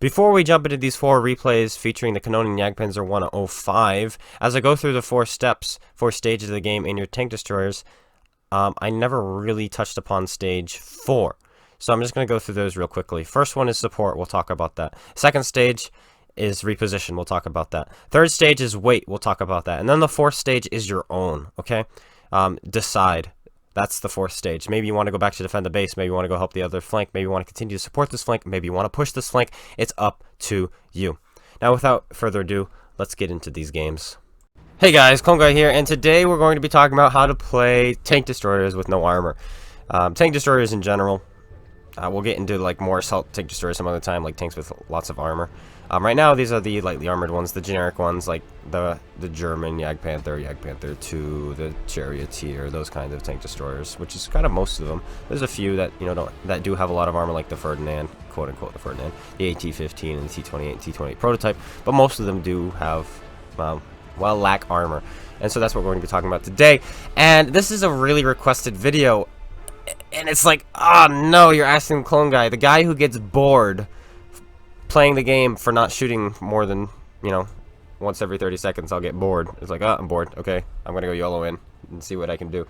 Before we jump into these 4 replays featuring the Kanonenjagdpanzer 105, as I go through the 4 steps, 4 stages of the game in your tank destroyers, I never really touched upon stage 4. So I'm just going to go through those real quickly. First one is support, we'll talk about that. Second stage is reposition, we'll talk about that. Third stage is wait, we'll talk about that. And then the 4th stage is your own, okay? Decide. That's the 4th stage. Maybe you want to go back to defend the base. Maybe you want to go help the other flank. Maybe you want to continue to support this flank. Maybe you want to push this flank. It's up to you. Now, without further ado, let's get into these games. Hey guys, Clone here, and today we're going to be talking about how to play tank destroyers with no armor. Tank destroyers in general. We'll get into like more assault tank destroyers some other time, like tanks with lots of armor. Right now, these are the lightly armored ones, the generic ones, like the German Jagdpanther 2, the Charioteer, those kinds of tank destroyers, which is kind of most of them. There's a few that that do have a lot of armor, like the Ferdinand, quote unquote the Ferdinand, the AT-15 and the T-28 and T-28 prototype, but most of them do have lack armor, and so that's what we're going to be talking about today. And this is a really requested video. And it's like, oh no, you're asking Clone Guy, the guy who gets bored playing the game for not shooting more than, once every 30 seconds. I'll get bored. It's like, oh, I'm bored. Okay, I'm going to go YOLO in and see what I can do.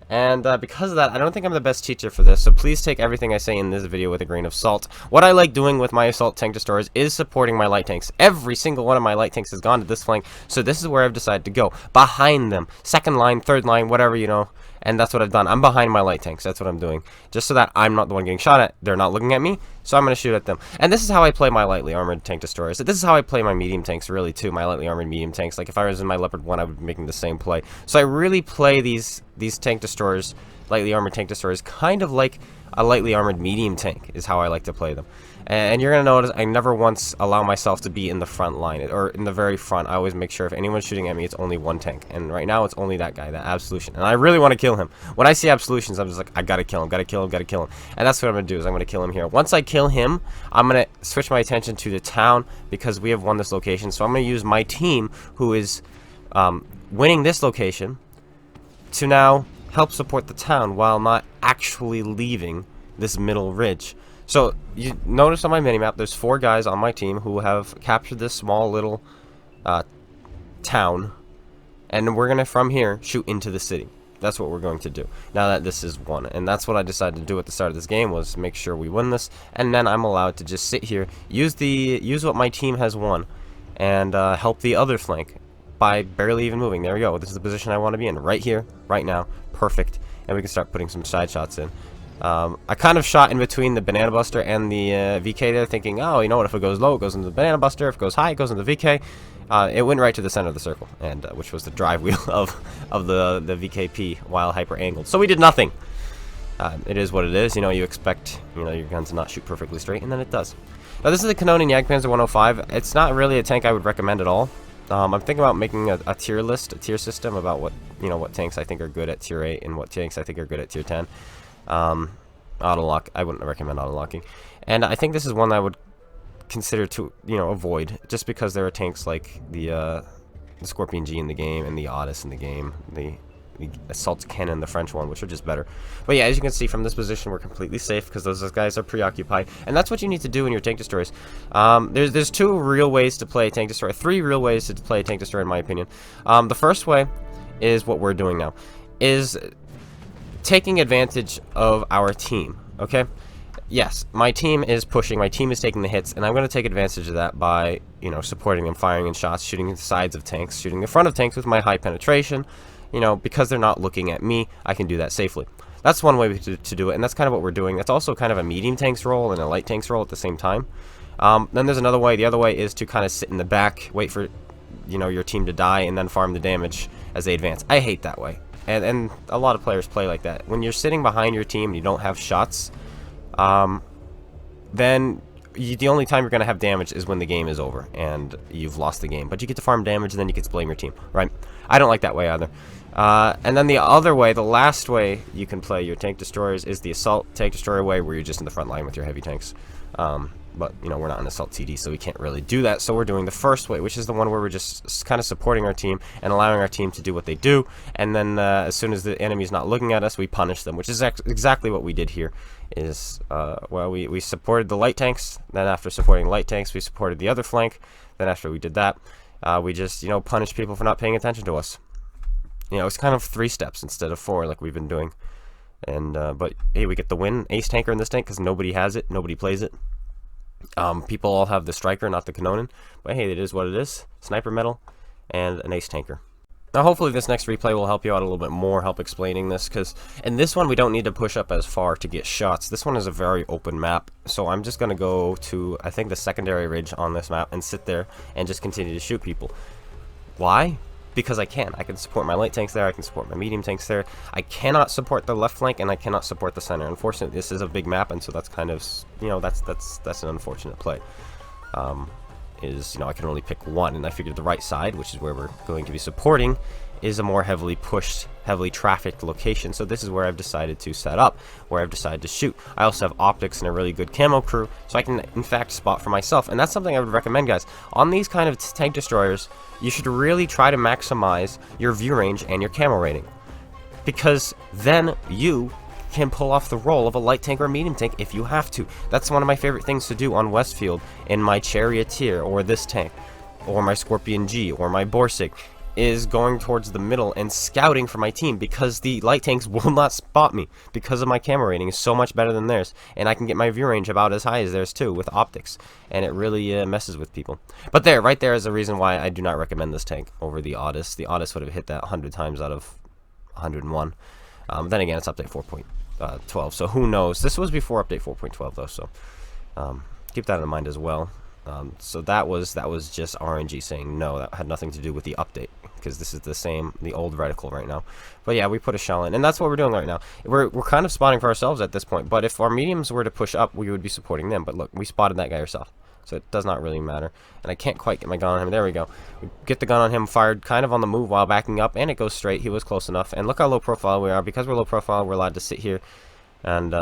And because of that, I don't think I'm the best teacher for this, so please take everything I say in this video with a grain of salt. What I like doing with my assault tank destroyers is supporting my light tanks. Every single one of my light tanks has gone to this flank, so this is where I've decided to go. Behind them. Second line, third line, whatever, and that's what I've done. I'm behind my light tanks. That's what I'm doing. Just so that I'm not the one getting shot at. They're not looking at me, so I'm going to shoot at them. And this is how I play my lightly armored tank destroyers. This is how I play my medium tanks, really, too. My lightly armored medium tanks. Like, if I was in my Leopard 1, I would be making the same play. So I really play these tank destroyers, lightly armored tank destroyers, kind of like a lightly armored medium tank is how I like to play them. And you're going to notice I never once allow myself to be in the front line, or in the very front. I always make sure if anyone's shooting at me, it's only one tank. And right now, it's only that guy, that Absolution. And I really want to kill him. When I see Absolutions, I'm just like, I gotta kill him, gotta kill him, gotta kill him. And that's what I'm going to do, is I'm going to kill him here. Once I kill him, I'm going to switch my attention to the town, because we have won this location. So I'm going to use my team, who is winning this location, to now help support the town while not actually leaving this middle ridge. So you notice on my minimap, there's 4 guys on my team who have captured this small little town, and we're gonna from here shoot into the city. That's what we're going to do now that this is won, and that's what I decided to do at the start of this game, was make sure we win this, and then I'm allowed to just sit here, use what my team has won, and help the other flank by barely even moving. There we go. This is the position I want to be in, right here, right now. Perfect. And we can start putting some side shots in. I kind of shot in between the Banana Buster and the VK there, thinking, oh, you know what, if it goes low, it goes into the Banana Buster. If it goes high, it goes into the VK. It went right to the center of the circle, and which was the drive wheel of the VKP while hyper angled. So we did nothing. It is what it is. You expect your gun to not shoot perfectly straight, and then it does. Now this is the Kanonenjagdpanzer 105. It's not really a tank I would recommend at all. I'm thinking about making a tier list, a tier system about what tanks I think are good at tier 8 and what tanks I think are good at tier 10. Auto-lock, I wouldn't recommend auto-locking. And I think this is one I would consider to, avoid, just because there are tanks like the Scorpion G in the game and the Otis in the game, the Assault Cannon, the French one, which are just better. But yeah, as you can see from this position, we're completely safe because those guys are preoccupied, and that's what you need to do in your tank destroyers. There's 2 real ways to play a tank destroyer, 3 real ways to play a tank destroyer in my opinion. The first way is what we're doing now, is taking advantage of our team. Okay, yes, my team is pushing, my team is taking the hits, and I'm going to take advantage of that by supporting them, firing in shots, shooting the sides of tanks, shooting the front of tanks with my high penetration. Because they're not looking at me, I can do that safely. That's one way to do it, and that's kind of what we're doing. That's also kind of a medium tank's role and a light tank's role at the same time. Then there's another way. The other way is to kind of sit in the back, wait for your team to die, and then farm the damage as they advance. I hate that way, and a lot of players play like that. When you're sitting behind your team and you don't have shots, then the only time you're going to have damage is when the game is over and you've lost the game. But you get to farm damage, and then you get to blame your team, right? I don't like that way either. And then the other way, the last way you can play your tank destroyers is the assault tank destroyer way, where you're just in the front line with your heavy tanks. But, you know, we're not an assault TD, so we can't really do that. So we're doing the first way, which is the one where we're just kind of supporting our team and allowing our team to do what they do. And then as soon as the enemy's not looking at us, we punish them, which is exactly what we did here. Well, we supported the light tanks. Then after supporting light tanks, we supported the other flank. Then after we did that, we just, you know, punished people for not paying attention to us. You know, it's kind of 3 steps instead of 4 like we've been doing. And but hey, we get the win. Ace tanker in this tank because nobody has it, nobody plays it. People all have the striker, not the Kanonen. But hey, it is what it is. Sniper medal and an ace tanker. Now hopefully this next replay will help you out a little bit more, help explaining this, because in this one we don't need to push up as far to get shots. This one is a very open map, so I'm just going to go to, I think, the secondary ridge on this map and sit there and just continue to shoot people. Why? Because I can. I can support my light tanks there, I can support my medium tanks there. I cannot support the left flank, and I cannot support the center. Unfortunately, this is a big map, and so that's kind of, you know, that's an unfortunate play. You know, I can only pick one, and I figured the right side, which is where we're going to be supporting, is a more heavily pushed, heavily trafficked location. So this is where I've decided to set up, where I've decided to shoot. I also have optics and a really good camo crew, so I can in fact spot for myself. And that's something I would recommend, guys. On these kind of tank destroyers, you should really try to maximize your view range and your camo rating, because then you can pull off the role of a light tank or a medium tank if you have to. That's one of my favorite things to do on Westfield in my Charioteer or this tank or my Scorpion G or my Borsig, is going towards the middle and scouting for my team, because the light tanks will not spot me because of my camera rating is so much better than theirs, and I can get my view range about as high as theirs too with optics, and it really messes with people. But right there is a reason why I do not recommend this tank over the Otis. The Otis would have hit that 100 times out of 101. Then again, it's update 4.12, so who knows. This was before update 4.12 though, so keep that in mind as well. So that was just RNG saying no. That had nothing to do with the update, because this is the old reticle right now. But yeah, we put a shell in, and that's what we're doing right now. We're kind of spotting for ourselves at this point, but if our mediums were to push up, we would be supporting them. But look, we spotted that guy ourselves, so it does not really matter. And I can't quite get my gun on him. There we go. We get the gun on him, fired kind of on the move while backing up, and it goes straight. He was close enough. And look how low profile we are. Because we're low profile, we're allowed to sit here and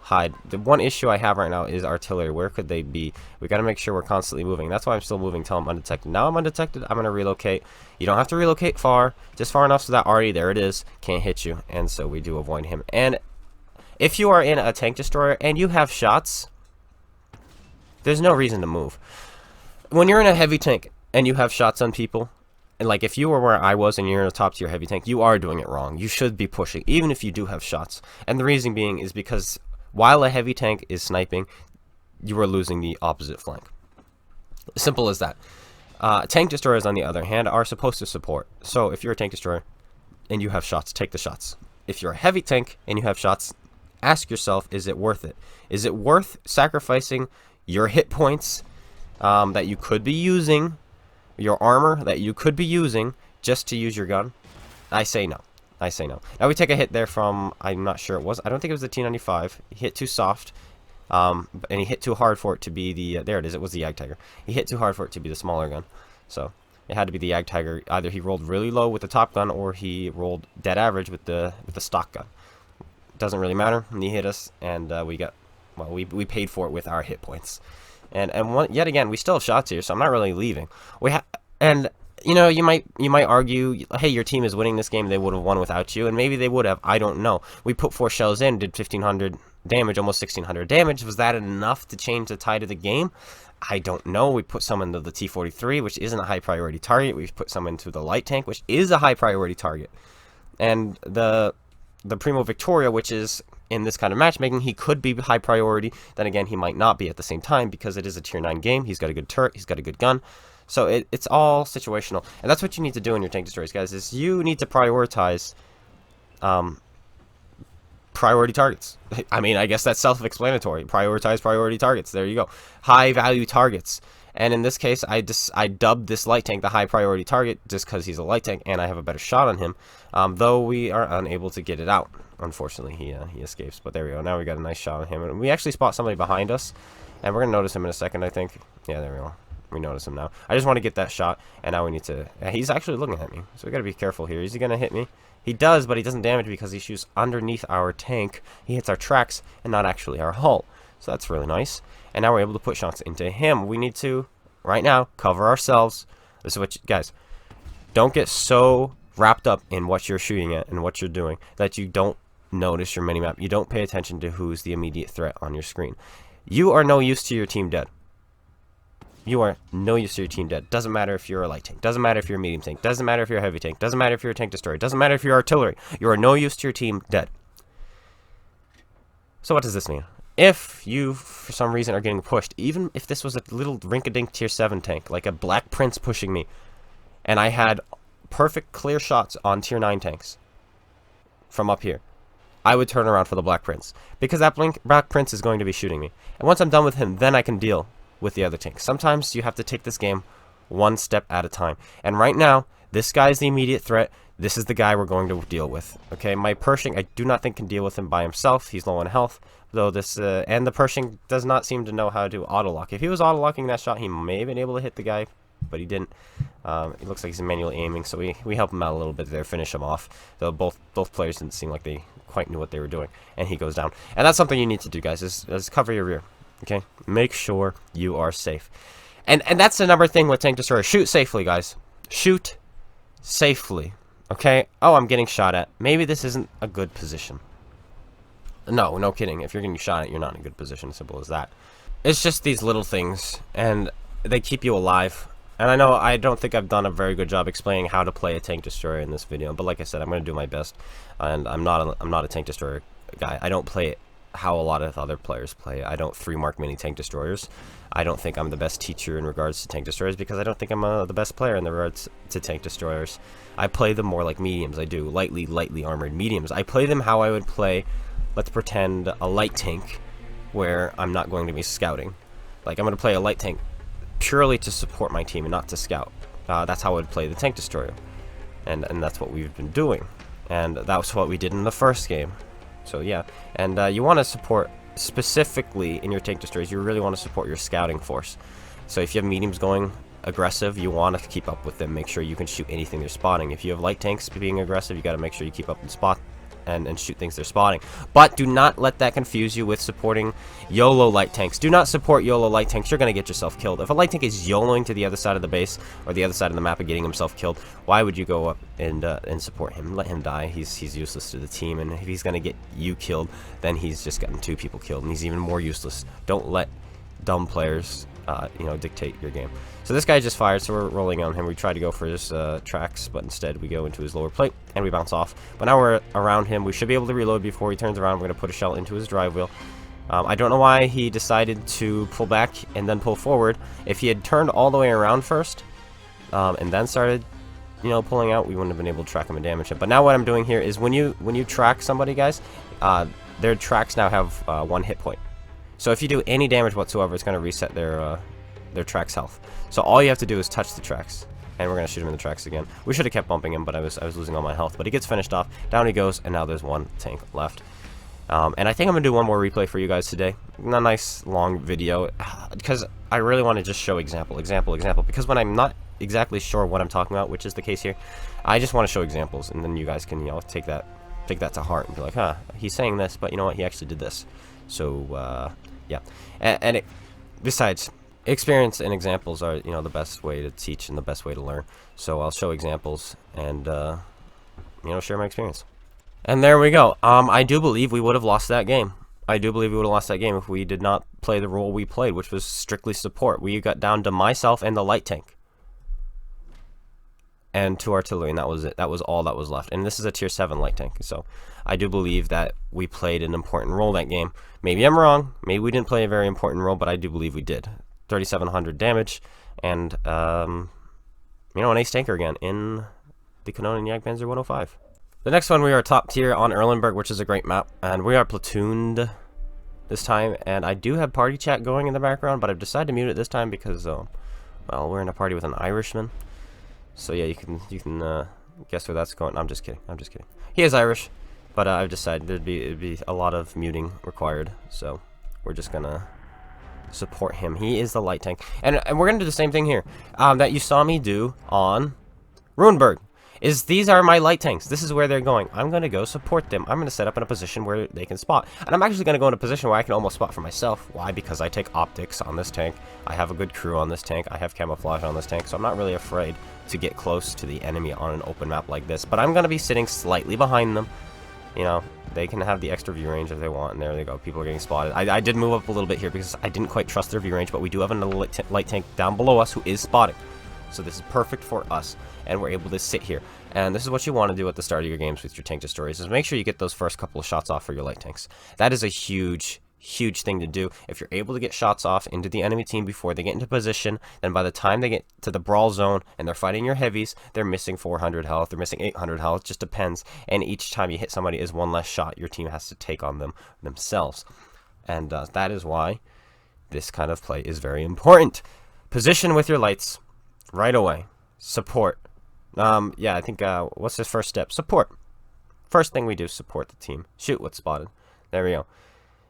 hide. The one issue I have right now is artillery. Where could they be? We got to make sure we're constantly moving. That's why I'm still moving till I'm undetected. Now I'm undetected, I'm going to relocate. You don't have to relocate far, just far enough so that Artie, there it is, can't hit you. And so we do avoid him. And if you are in a tank destroyer and you have shots, there's no reason to move. When you're in a heavy tank and you have shots on people, and like if you were where I was and you're in a top tier heavy tank, you are doing it wrong. You should be pushing, even if you do have shots. And the reason being is because while a heavy tank is sniping, you are losing the opposite flank. Simple as that. Tank destroyers, on the other hand, are supposed to support. So if you're a tank destroyer and you have shots, take the shots. If you're a heavy tank and you have shots, ask yourself, is it worth it? Is it worth sacrificing your hit points that you could be using, your armor that you could be using, just to use your gun? I say no. I say no. Now we take a hit there from, I'm not sure it was, I don't think it was the T95. He hit too soft, and he hit too hard for it to be the, there it is, it was the Jagdtiger. He hit too hard for it to be the smaller gun. So it had to be the Jagdtiger. Either he rolled really low with the top gun, or he rolled dead average with the stock gun. Doesn't really matter. And he hit us, and we got, well, we paid for it with our hit points. And yet again, we still have shots here, so I'm not really leaving. And you know, you might argue, hey, your team is winning this game, they would have won without you, and maybe they would have. I don't know. We put 4 shells in, did 1,500 damage, almost 1,600 damage. Was that enough to change the tide of the game? I don't know. We put some into the T-43, which isn't a high priority target. We put some into the light tank, which is a high priority target. And the Primo Victoria, which is in this kind of matchmaking, he could be high priority. Then again, he might not be at the same time, because it is a tier 9 game. He's got a good turret, he's got a good gun. So it's all situational, and that's what you need to do in your tank destroyers, guys. Is you need to prioritize priority targets. I mean, I guess that's self-explanatory. Prioritize priority targets. There you go. High value targets. And in this case, I dubbed this light tank the high priority target just because he's a light tank and I have a better shot on him. Though we are unable to get it out. Unfortunately, he escapes. But there we go. Now we got a nice shot on him, and we actually spot somebody behind us, and we're gonna notice him in a second, I think. Yeah, there we go. We notice him now. I just want to get that shot, and now we need to... he's actually looking at me, so we got to be careful here. Is he going to hit me? He does, but he doesn't damage because he shoots underneath our tank. He hits our tracks and not actually our hull. So that's really nice. And now we're able to put shots into him. We need to, right now, cover ourselves. This is what guys, don't get so wrapped up in what you're shooting at and what you're doing that you don't notice your minimap. You don't pay attention to who's the immediate threat on your screen. You are no use to your team dead. You are no use to your team dead. Doesn't matter if you're a light tank. Doesn't matter if you're a medium tank. Doesn't matter if you're a heavy tank. Doesn't matter if you're a tank destroyer. Doesn't matter if you're artillery. You are no use to your team dead. So what does this mean? If you, for some reason, are getting pushed, even if this was a little rink-a-dink tier 7 tank, like a Black Prince pushing me, and I had perfect clear shots on tier 9 tanks from up here, I would turn around for the Black Prince. Because that Black Prince is going to be shooting me. And once I'm done with him, then I can deal with the other tanks. Sometimes you have to take this game one step at a time. And right now, this guy is the immediate threat. This is the guy we're going to deal with. Okay, my Pershing, I do not think can deal with him by himself. He's low on health. Though this, and the Pershing does not seem to know how to auto-lock. If he was auto-locking that shot, he may have been able to hit the guy, but he didn't. It looks like he's manually aiming, so we help him out a little bit there, finish him off. Though both players didn't seem like they quite knew what they were doing, and he goes down. And that's something you need to do, guys, is cover your rear. Okay, make sure you are safe. And that's the number thing with tank destroyer. Shoot safely, guys. Shoot safely. Okay. Oh, I'm getting shot at. Maybe this isn't a good position. No kidding. If you're getting shot at, you're not in a good position. Simple as that. It's just these little things, and they keep you alive. And I know I don't think I've done a very good job explaining how to play a tank destroyer in this video, but like I said, I'm going to do my best. And I'm not a tank destroyer guy. I don't play it how a lot of other players play. I don't 3-mark many tank destroyers. I don't think I'm the best teacher in regards to tank destroyers because I don't think I'm the best player in regards to tank destroyers. I play them more like mediums. I do lightly armored mediums. I play them how I would play, let's pretend, a light tank where I'm not going to be scouting. Like, I'm going to play a light tank purely to support my team and not to scout. That's how I would play the tank destroyer. And that's what we've been doing. And that was what we did in the first game. So yeah, and you want to support, specifically in your tank destroyers, you really want to support your scouting force. So if you have mediums going aggressive, you want to keep up with them, make sure you can shoot anything they're spotting. If you have light tanks being aggressive, you got to make sure you keep up and spot and shoot things they're spotting. But do not let that confuse you with supporting YOLO light tanks. Do not support YOLO light tanks. You're going to get yourself killed. If a light tank is YOLOing to the other side of the base or the other side of the map and getting himself killed, why would you go up and support him? Let him die. He's useless to the team, and if he's going to get you killed, then he's just gotten 2 people killed, and he's even more useless. Don't let dumb players dictate your game. So this guy just fired, so we're rolling on him. We tried to go for his tracks, but instead we go into his lower plate, and we bounce off. But now we're around him. We should be able to reload before he turns around. We're going to put a shell into his drive wheel. I don't know why he decided to pull back and then pull forward. If he had turned all the way around first, and then started, pulling out, we wouldn't have been able to track him and damage him. But now what I'm doing here is when you track somebody, guys, their tracks now have 1 hit point. So if you do any damage whatsoever, it's going to reset their tracks health. So all you have to do is touch the tracks, and we're going to shoot him in the tracks again. We should have kept bumping him, but I was losing all my health. But he gets finished off. Down he goes, and now there's 1 tank left. And I think I'm going to do one more replay for you guys today. A nice long video, because I really want to just show example. Because when I'm not exactly sure what I'm talking about, which is the case here, I just want to show examples, and then you guys can take that to heart and be like, huh, he's saying this, but you know what, he actually did this. So yeah, and besides, experience and examples are the best way to teach and the best way to learn. So I'll show examples and share my experience. And there we go. I do believe we would have lost that game. If we did not play the role we played, which was strictly support. We got down to myself and the light tank and 2 artillery, and that was it. That was all that was left. And this is a tier 7 light tank. So I do believe that we played an important role that game. Maybe I'm wrong. Maybe we didn't play a very important role, but I do believe we did. 3,700 damage, and an ace tanker again in the Kanonenjagdpanzer 105. The next one, we are top tier on Erlenberg, which is a great map, and we are platooned this time. And I do have party chat going in the background, but I've decided to mute it this time because well, we're in a party with an Irishman. So yeah, you can guess where that's going. I'm just kidding. He is Irish, but I've decided it'd be a lot of muting required, so we're just gonna Support him. He is the light tank. And we're going to do the same thing here that you saw me do on Runeberg. These are my light tanks. This is where they're going. I'm going to go support them. I'm going to set up in a position where they can spot. And I'm actually going to go in a position where I can almost spot for myself. Why? Because I take optics on this tank. I have a good crew on this tank. I have camouflage on this tank. So I'm not really afraid to get close to the enemy on an open map like this. But I'm going to be sitting slightly behind them. You know, they can have the extra view range if they want, and there they go. People are getting spotted. I did move up a little bit here because I didn't quite trust their view range, but we do have another light tank down below us who is spotting. So this is perfect for us, and we're able to sit here. And this is what you want to do at the start of your games with your tank destroyers, is make sure you get those first couple of shots off for your light tanks. That is a huge thing to do. If you're able to get shots off into the enemy team before they get into position, then by the time they get to the brawl zone and they're fighting your heavies, they're missing 400 health, they're missing 800 health, just depends. And each time you hit somebody is one less shot your team has to take on them themselves. And that is why this kind of play is very important. Position with your lights right away. Support. Yeah, I think, what's the first step? Support. First thing we do, support the team. Shoot what's spotted. There we go.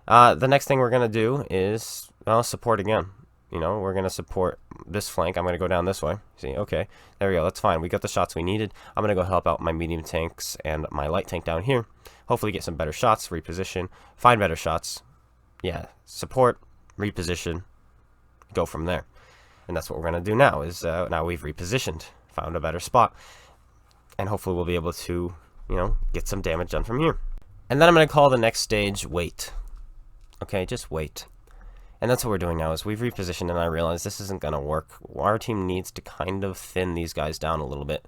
The next thing we're going to do is, well, support again. You know, we're going to support this flank. I'm going to go down this way. See, okay. There we go. That's fine. We got the shots we needed. I'm going to go help out my medium tanks and my light tank down here. Hopefully get some better shots, reposition, find better shots. Yeah, support, reposition, go from there. And that's what we're going to do now, is now we've repositioned, found a better spot. And hopefully we'll be able to, you know, get some damage done from here. And then I'm going to call the next stage, wait. Okay, just wait. And that's what we're doing now, is we've repositioned, and I realize this isn't going to work. Our team needs to kind of thin these guys down a little bit.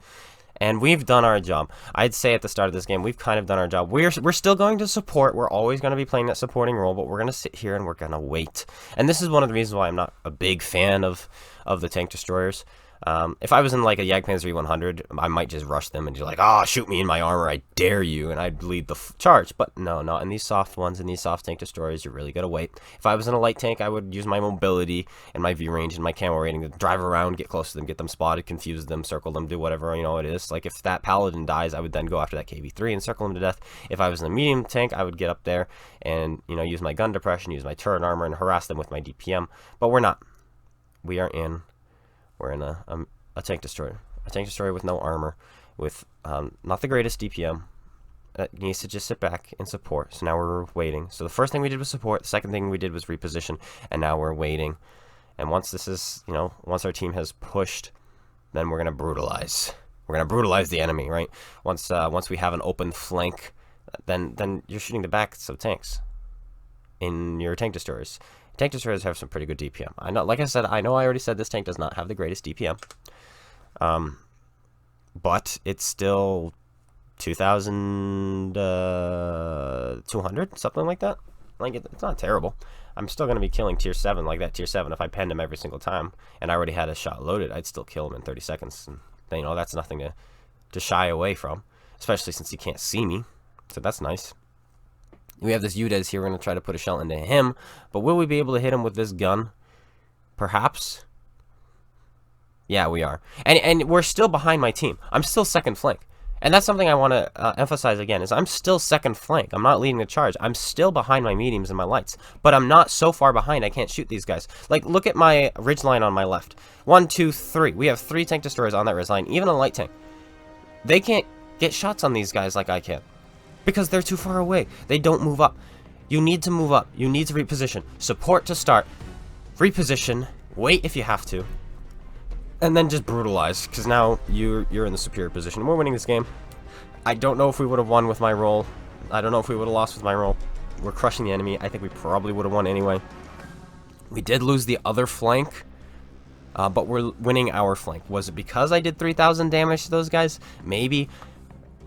And we've done our job. I'd say at the start of this game, we've kind of done our job. We're still going to support. We're always going to be playing that supporting role, but we're going to sit here and we're going to wait. And this is one of the reasons why I'm not a big fan of the tank destroyers. If I was in like a Jagdpanzer E100, I might just rush them and be like, oh, shoot me in my armor, I dare you, and I'd lead the charge. But no, not in these soft ones. In these soft tank destroyers, you really gotta wait. If I was in a light tank, I would use my mobility and my view range and my camo rating to drive around, get close to them, get them spotted, confuse them, circle them, do whatever, you know, it is. Like if that paladin dies, I would then go after that KV-3 and circle him to death. If I was in a medium tank, I would get up there and, you know, use my gun depression, use my turret armor, and harass them with my DPM. But we're not. We're in a tank destroyer. A tank destroyer with no armor, with not the greatest DPM. That needs to just sit back and support. So now we're waiting. So the first thing we did was support. The second thing we did was reposition. And now we're waiting. And once this is, you know, once our team has pushed, then we're going to brutalize. We're going to brutalize the enemy, right? Once we have an open flank, then you're shooting the backs of tanks in your tank destroyers. Tank destroyers have some pretty good DPM. I know, like I said, I already said this tank does not have the greatest DPM. But it's still 2,200, something like that. Like, it's not terrible. I'm still going to be killing tier 7 like that tier 7. If I penned him every single time and I already had a shot loaded, I'd still kill him in 30 seconds. And, you know, that's nothing to shy away from, especially since he can't see me. So that's nice. We have this Udez here. We're going to try to put a shell into him. But will we be able to hit him with this gun? Perhaps. Yeah, we are. And we're still behind my team. I'm still second flank. And that's something I want to emphasize again, is I'm still second flank. I'm not leading the charge. I'm still behind my mediums and my lights. But I'm not so far behind I can't shoot these guys. Like, look at my ridge line on my left. 1, 2, 3. We have 3 tank destroyers on that ridge line, even a light tank. They can't get shots on these guys like I can, because they're too far away. They don't move up. You need to move up. You need to reposition. Support to start. Reposition. Wait if you have to. And then just brutalize, because now you're in the superior position. We're winning this game. I don't know if we would have won with my role. I don't know if we would have lost with my role. We're crushing the enemy. I think we probably would have won anyway. We did lose the other flank, but we're winning our flank. Was it because I did 3,000 damage to those guys? Maybe.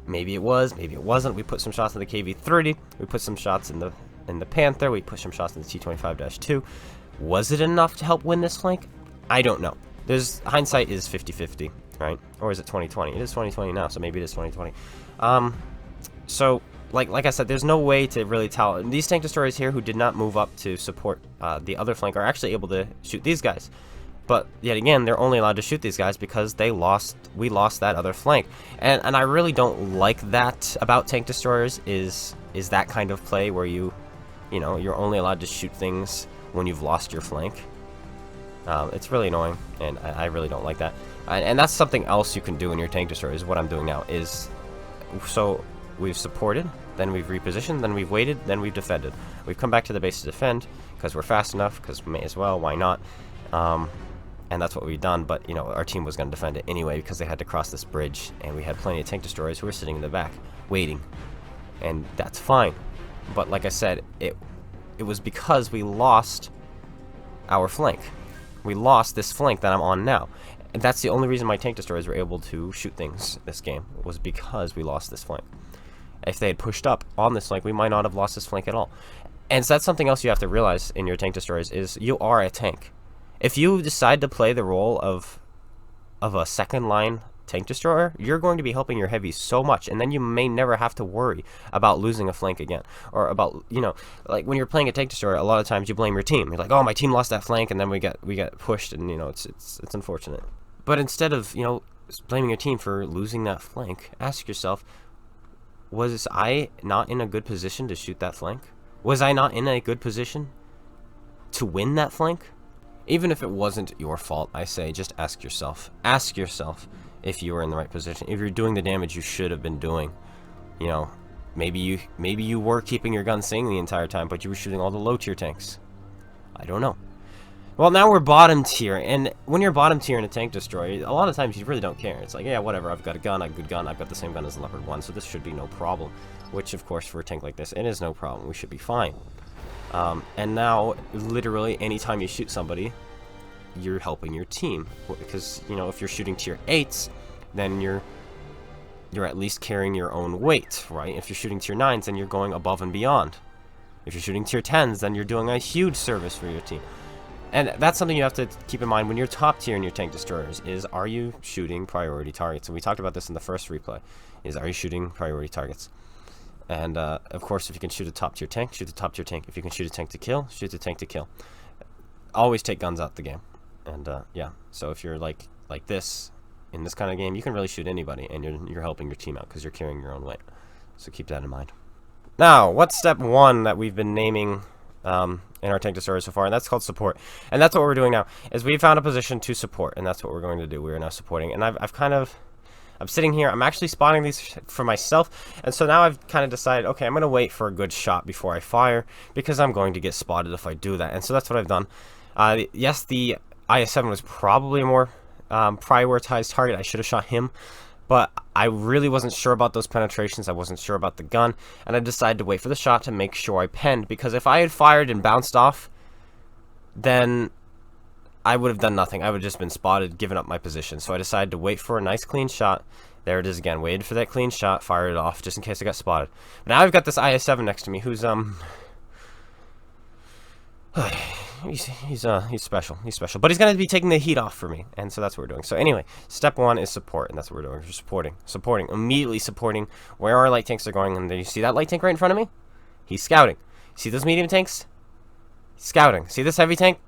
Maybe it was. Maybe it wasn't. We put some shots in the KV-30. We put some shots in the Panther. We put some shots in the T-25-2. Was it enough to help win this flank? I don't know. Hindsight is 50-50, right? Or is it 2020? It is 2020 now, so maybe it is 2020. So, like I said, there's no way to really tell. And these tank destroyers here who did not move up to support the other flank are actually able to shoot these guys. But yet again, they're only allowed to shoot these guys because we lost that other flank. And I really don't like that about tank destroyers, is that kind of play where you're only allowed to shoot things when you've lost your flank. It's really annoying, and I really don't like that. And that's something else you can do in your tank destroyer, is what I'm doing now. So we've supported, then we've repositioned, then we've waited, then we've defended. We've come back to the base to defend, because we're fast enough, because we may as well, why not? And that's what we've done, but, you know, our team was going to defend it anyway, because they had to cross this bridge, and we had plenty of tank destroyers who were sitting in the back, waiting. And that's fine. But like I said, it was because we lost our flank. We lost this flank that I'm on now. And that's the only reason my tank destroyers were able to shoot things this game, was because we lost this flank. If they had pushed up on this flank, we might not have lost this flank at all. And so that's something else you have to realize in your tank destroyers, is you are a tank. If you decide to play the role of a second line tank destroyer, you're going to be helping your heavies so much, and then you may never have to worry about losing a flank again, or about, you know, like when you're playing a tank destroyer, a lot of times you blame your team. You're like, oh, my team lost that flank, and then we get pushed, and, you know, it's unfortunate. But instead of, you know, blaming your team for losing that flank, ask yourself, was I not in a good position to shoot that flank? Was I not in a good position to win that flank? Even if it wasn't your fault, I say, just ask yourself. Ask yourself if you were in the right position. If you're doing the damage you should have been doing. You know, maybe you were keeping your gun singing the entire time, but you were shooting all the low tier tanks. I don't know. Well, now we're bottom tier, and when you're bottom tier in a tank destroyer, a lot of times you really don't care. It's like, yeah, whatever, I've got a gun, I've got a good gun, I've got the same gun as the Leopard 1, so this should be no problem. Which, of course, for a tank like this, it is no problem. We should be fine. And now, literally, anytime you shoot somebody, you're helping your team. Because, you know, if you're shooting tier 8s, then you're at least carrying your own weight, right? If you're shooting tier 9s, then you're going above and beyond. If you're shooting tier 10s, then you're doing a huge service for your team. And that's something you have to keep in mind when you're top tier in your tank destroyers, is, are you shooting priority targets? And we talked about this in the first replay, is, are you shooting priority targets? And, of course, if you can shoot a top tier tank, shoot the top tier tank. If you can shoot a tank to kill, shoot the tank to kill. Always take guns out the game. And, yeah, so if you're like this, in this kind of game, you can really shoot anybody, and you're helping your team out because you're carrying your own weight. So keep that in mind. Now, what's step 1 that we've been naming in our tank destroyer so far, and that's called support. And that's what we're doing now, is we found a position to support, and that's what we're going to do. We're now supporting, and I'm sitting here, I'm actually spotting these for myself, and so now I've kind of decided, okay, I'm going to wait for a good shot before I fire, because I'm going to get spotted if I do that, and so that's what I've done. Yes, the IS-7 was probably a more prioritized target. I should have shot him, but I really wasn't sure about those penetrations. I wasn't sure about the gun, and I decided to wait for the shot to make sure I penned, because if I had fired and bounced off, then I would have done nothing. I would have just been spotted, given up my position. So I decided to wait for a nice clean shot. There it is again. Waited for that clean shot, fired it off, just in case I got spotted. But now I've got this IS-7 next to me, who's he's special. He's special. But he's going to be taking the heat off for me. And so that's what we're doing. So anyway, step 1 is support. And that's what we're doing. We're supporting. Immediately supporting where our light tanks are going. And then you see that light tank right in front of me? He's scouting. See those medium tanks? He's scouting. See this heavy tank?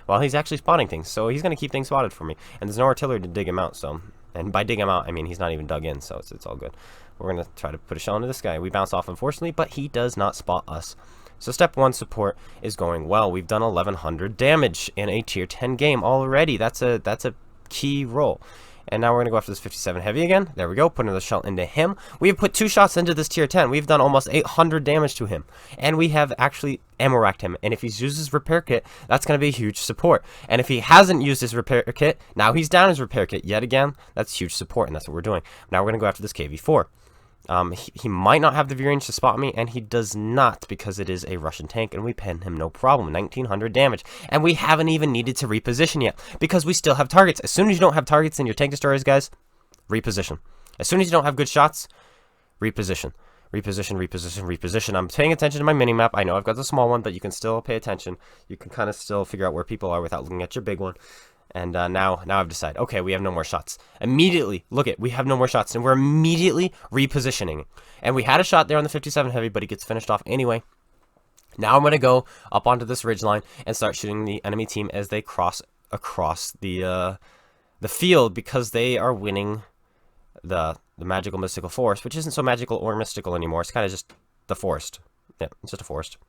Well, he's actually spotting things. So he's going to keep things spotted for me. And there's no artillery to dig him out. So, and by dig him out, I mean he's not even dug in. So it's all good. We're going to try to put a shell into this guy. We bounce off, unfortunately. But he does not spot us. So step 1 support is going well. We've done 1100 damage in a tier 10 game already. That's a key roll. And now we're going to go after this 57 heavy again. There we go. Put another shell into him. We have put 2 shots into this tier 10. We've done almost 800 damage to him. And we have actually ammo racked him. And if he's used his repair kit, that's going to be a huge support. And if he hasn't used his repair kit, now he's down his repair kit yet again. That's huge support, and that's what we're doing. Now we're going to go after this KV-4. He might not have the view range to spot me, and he does not, because it is a Russian tank, and we pen him no problem. 1900 damage, and we haven't even needed to reposition yet, because we still have targets. As soon as you don't have targets in your tank destroyers, guys, reposition. As soon as you don't have good shots, reposition. Reposition. I'm paying attention to my mini-map. I know I've got the small one, but you can still pay attention. You can kind of still figure out where people are without looking at your big one. And now I've decided, okay, we have no more shots. Immediately, look it, we have no more shots, and we're immediately repositioning. And we had a shot there on the 57 heavy, but he gets finished off anyway. Now I'm going to go up onto this ridgeline and start shooting the enemy team as they cross across the field, because they are winning the magical mystical forest, which isn't so magical or mystical anymore. It's kind of just the forest. Yeah, it's just a forest.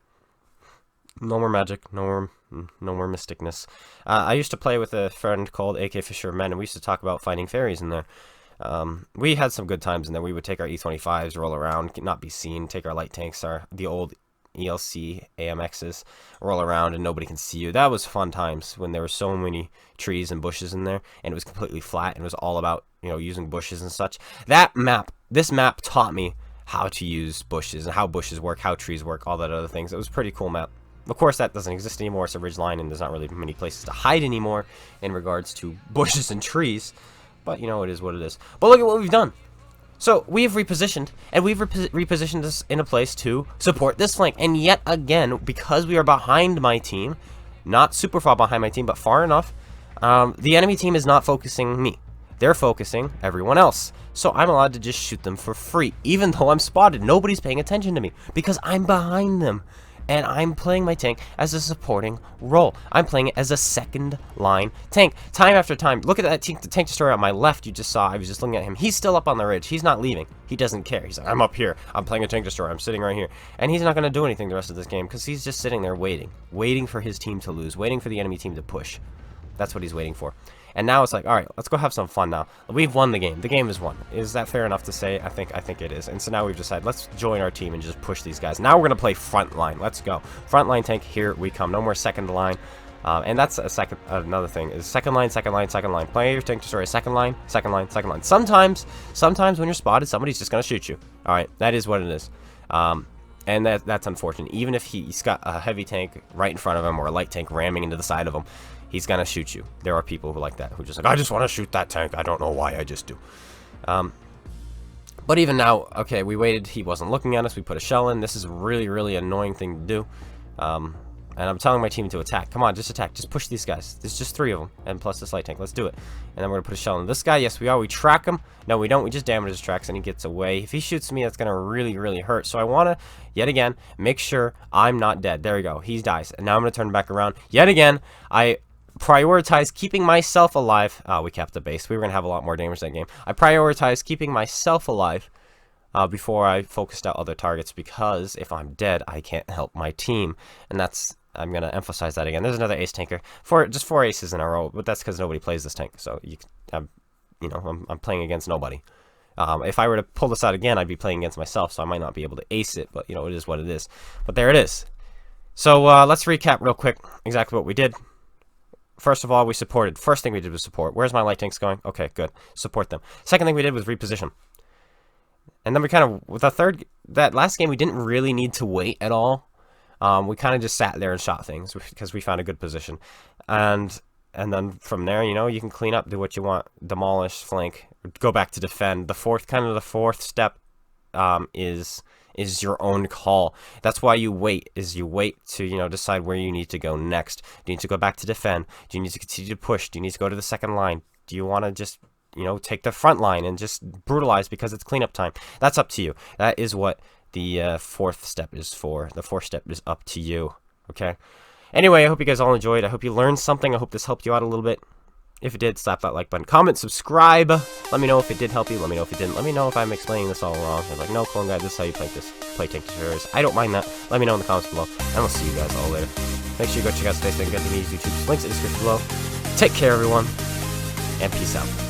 No more magic, no more mysticness. I used to play with a friend called AK Fisherman, and we used to talk about fighting fairies in there. We had some good times in there. We would take our E25s, roll around, not be seen, take our light tanks, the old ELC AMXs, roll around, and nobody can see you. That was fun times when there were so many trees and bushes in there, and it was completely flat, and it was all about, using bushes and such. This map taught me how to use bushes and how bushes work, how trees work, all that other things. It was a pretty cool map. Of course, that doesn't exist anymore. It's a ridgeline, and there's not really many places to hide anymore in regards to bushes and trees. But, it is what it is. But look at what we've done. So, we've repositioned, and we've repositioned us in a place to support this flank. And yet again, because we are behind my team, not super far behind my team, but far enough, the enemy team is not focusing me. They're focusing everyone else. So I'm allowed to just shoot them for free. Even though I'm spotted, nobody's paying attention to me because I'm behind them. And I'm playing my tank as a supporting role. I'm playing it as a second line tank. Time after time. Look at that the tank destroyer on my left you just saw. I was just looking at him. He's still up on the ridge. He's not leaving. He doesn't care. He's like, I'm up here. I'm playing a tank destroyer. I'm sitting right here. And he's not going to do anything the rest of this game because he's just sitting there waiting. Waiting for his team to lose. Waiting for the enemy team to push. That's what he's waiting for. And now it's like, all right, let's go have some fun now. We've won the game. The game is won. Is that fair enough to say? I think it is. And so now we've decided, let's join our team and just push these guys. Now we're going to play front line. Let's go. Front line tank, here we come. No more second line. And that's another thing, is second line, second line, second line. Play your tank destroyer, second line, second line, second line. Sometimes when you're spotted, somebody's just going to shoot you. All right, that is what it is. And that's unfortunate. Even if he's got a heavy tank right in front of him or a light tank ramming into the side of him, he's gonna shoot you. There are people who like that, who just like, I just want to shoot that tank. I don't know why, I just do. But even now, okay, we waited. He wasn't looking at us. We put a shell in. This is a really, really annoying thing to do. And I'm telling my team to attack. Come on, just attack. Just push these guys. There's just 3 of them, and plus this light tank. Let's do it. And then we're gonna put a shell in this guy. Yes, we are. We track him. No, we don't. We just damage his tracks, and he gets away. If he shoots me, that's gonna really, really hurt. So I wanna, yet again, make sure I'm not dead. There we go. He dies. And now I'm gonna turn back around. Yet again, I prioritize keeping myself alive. We capped the base. We were gonna have a lot more damage that game. I prioritize keeping myself alive before I focused out other targets, because if I'm dead, I can't help my team, and I'm gonna emphasize that again. There's another ace tanker. Just 4 aces in a row, but that's because nobody plays this tank. So I'm playing against nobody. If I were to pull this out again, I'd be playing against myself, so I might not be able to ace it. But it is what it is. But there it is. So let's recap real quick exactly what we did. First of all, we supported. First thing we did was support. Where's my light tanks going? Okay, good. Support them. Second thing we did was reposition. And then we that last game, we didn't really need to wait at all. We kind of just sat there and shot things because we found a good position. And then from there, you can clean up, do what you want, demolish, flank, go back to defend. The fourth step is your own call. That's why you wait, to, decide where you need to go next. Do you need to go back to defend? Do you need to continue to push? Do you need to go to the second line? Do you want to just, take the front line and just brutalize because it's cleanup time? That's up to you. That is what the fourth step is for. The fourth step is up to you, okay? Anyway, I hope you guys all enjoyed. I hope you learned something. I hope this helped you out a little bit. If it did, slap that like button. Comment, subscribe. Let me know if it did help you. Let me know if it didn't. Let me know if I'm explaining this all wrong. You're like, no, clone guy, this is how you play tank destroyers. I don't mind that. Let me know in the comments below. And I'll see you guys all later. Make sure you go check out SpaceBANDIT, GotADingy, YouTube. Links in the description below. Take care, everyone. And peace out.